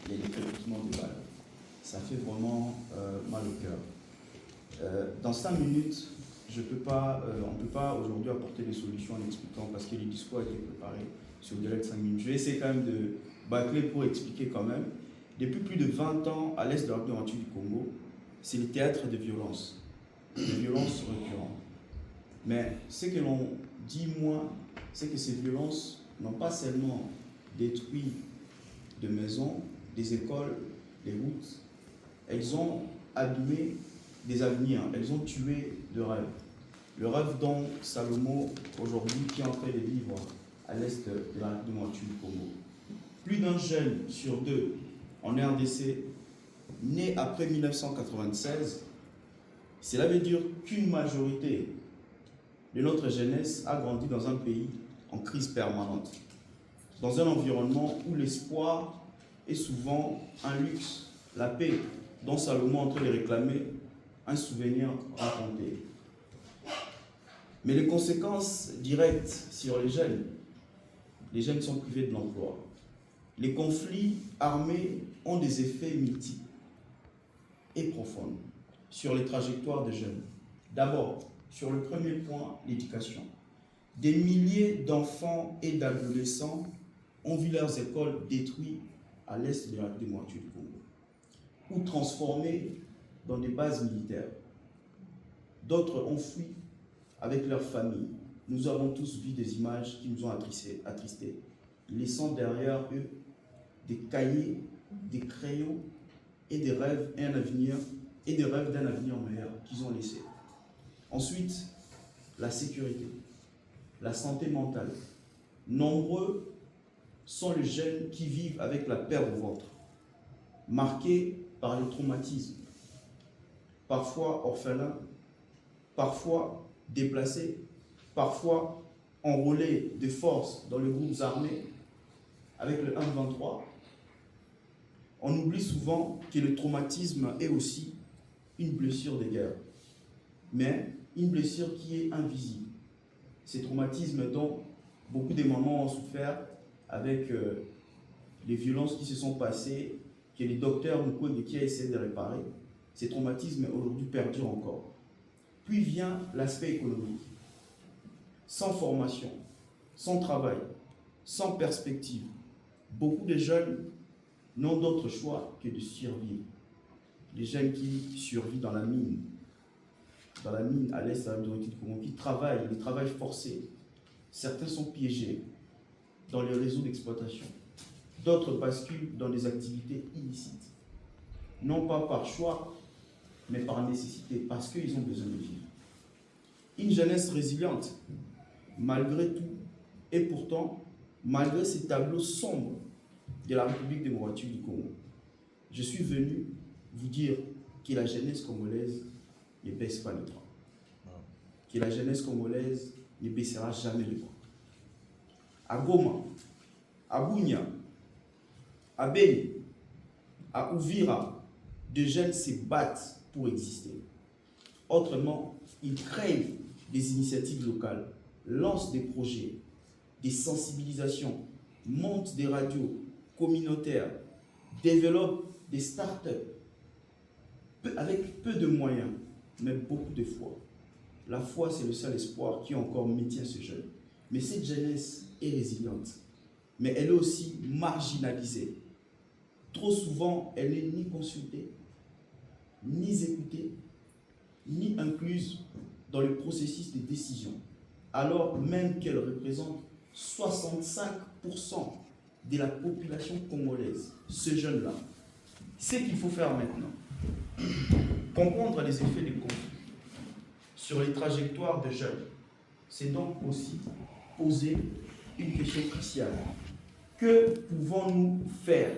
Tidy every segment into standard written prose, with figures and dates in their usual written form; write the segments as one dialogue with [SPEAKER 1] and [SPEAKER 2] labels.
[SPEAKER 1] il y a des recrutements de balles. Ça fait vraiment mal au cœur. Dans 5 minutes, on ne peut pas aujourd'hui apporter des solutions en expliquant, parce que les discours ont été préparés sur le délai de 5 minutes. Je vais essayer quand même de bâcler pour expliquer quand même. Depuis plus de 20 ans, à l'est de la République du Congo, c'est le théâtre de violences récurrentes. Mais ce que l'on dit moins, c'est que ces violences n'ont pas seulement détruit de maisons, des écoles, des routes, elles ont abîmé des avenirs, elles ont tué de rêves. Le rêve dont Salomon, aujourd'hui, qui est en train de vivre à l'est de la République du Congo. Plus d'un jeune sur 2 en RDC, né après 1996, cela veut dire qu'une majorité de notre jeunesse a grandi dans un pays en crise permanente, dans un environnement où l'espoir est souvent un luxe, la paix dont Salomon est en train de réclamer, un souvenir raconté. Mais les conséquences directes sur les jeunes sont privés de l'emploi. Les conflits armés ont des effets multiples et profonds sur les trajectoires des jeunes. D'abord, sur le premier point, l'éducation. Des milliers d'enfants et d'adolescents ont vu leurs écoles détruites à l'est de la République du Congo ou transformées dans des bases militaires. D'autres ont fui avec leurs familles. Nous avons tous vu des images qui nous ont attristés, laissant derrière eux des cahiers, des crayons et des rêves d'un avenir meilleur qu'ils ont laissé. Ensuite, la sécurité, la santé mentale. Nombreux sont les jeunes qui vivent avec la peur au ventre, marqués par le traumatisme, parfois orphelins, parfois déplacés, parfois enrôlés de force dans les groupes armés avec le 1-23. On oublie souvent que le traumatisme est aussi une blessure de guerre, mais une blessure qui est invisible. Ces traumatismes dont beaucoup de mamans ont souffert avec les violences qui se sont passées, que les docteurs qui essaient de réparer, ces traumatismes aujourd'hui perdurent encore. Puis vient l'aspect économique. Sans formation, sans travail, sans perspective, beaucoup de jeunes n'ont d'autre choix que de survivre. Les jeunes qui survivent dans la mine à l'est de la République du Congo, qui travaillent, les travails forcés. Certains sont piégés dans les réseaux d'exploitation. D'autres basculent dans des activités illicites. Non pas par choix, mais par nécessité, parce qu'ils ont besoin de vivre. Une jeunesse résiliente, malgré tout, et pourtant, malgré ces tableaux sombres de la République démocratique du Congo, je suis venu vous dire que la jeunesse congolaise ne baisse pas le bras. Que la jeunesse congolaise ne baissera jamais le bras. À Goma, à Bunia, à Beni, à Uvira, de jeunes se battent pour exister. Autrement, ils créent des initiatives locales, lancent des projets, des sensibilisations, montent des radios communautaires, développent des start-up avec peu de moyens, mais beaucoup de foi. La foi, c'est le seul espoir qui encore maintient ce jeune. Mais cette jeunesse est résiliente, mais elle est aussi marginalisée. Trop souvent, elle n'est ni consultée, ni écoutée, ni incluse dans le processus de décision, alors même qu'elle représente 65% de la population congolaise, ce jeune-là. Ce qu'il faut faire maintenant, comprendre les effets des conflits sur les trajectoires de jeunes, c'est donc aussi poser une question cruciale. Que pouvons-nous faire?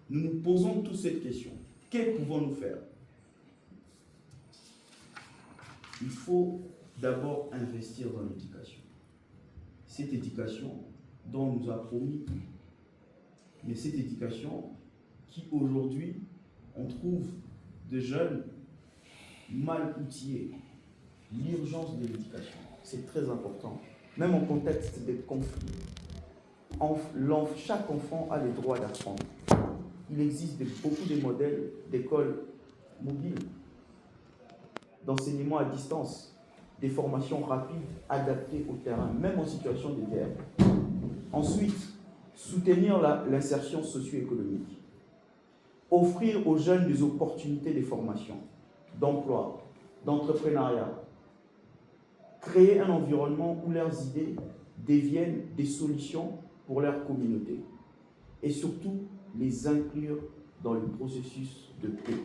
[SPEAKER 1] Nous nous posons tous cette question. Que pouvons-nous faire? Il faut d'abord investir dans l'éducation. Cette éducation dont on nous a promis, mais cette éducation qui aujourd'hui, on trouve des jeunes mal outillés. L'urgence de l'éducation, c'est très important, même en contexte de conflit. chaque enfant a le droit d'apprendre. Il existe beaucoup de modèles d'écoles mobiles, d'enseignement à distance, des formations rapides adaptées au terrain, même en situation de guerre. Ensuite, soutenir l'insertion socio-économique. Offrir aux jeunes des opportunités de formation, d'emploi, d'entrepreneuriat. Créer un environnement où leurs idées deviennent des solutions pour leur communauté. Et surtout, les inclure dans le processus de paix.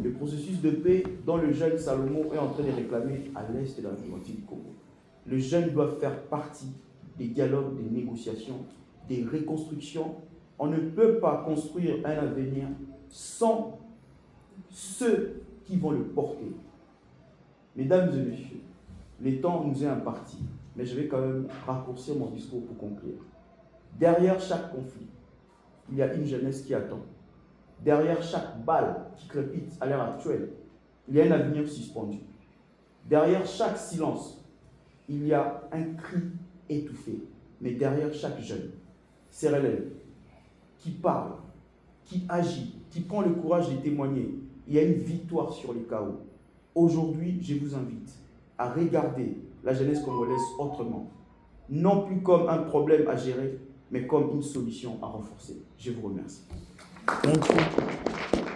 [SPEAKER 1] Le processus de paix dont le jeune Salomon est en train de réclamer à l'est de la République du Congo. Le jeune doit faire partie des dialogues, des négociations, des reconstructions. On ne peut pas construire un avenir sans ceux qui vont le porter. Mesdames et messieurs, le temps nous est imparti, mais je vais quand même raccourcir mon discours pour conclure. Derrière chaque conflit, il y a une jeunesse qui attend. Derrière chaque balle qui crépite à l'heure actuelle, il y a un avenir suspendu. Derrière chaque silence, il y a un cri étouffé. Mais derrière chaque jeune, se relève, qui parle, qui agit, qui prend le courage de témoigner, il y a une victoire sur les chaos. Aujourd'hui, je vous invite à regarder la jeunesse congolaise autrement. Non plus comme un problème à gérer, mais comme une solution à renforcer. Je vous remercie.
[SPEAKER 2] Thank you.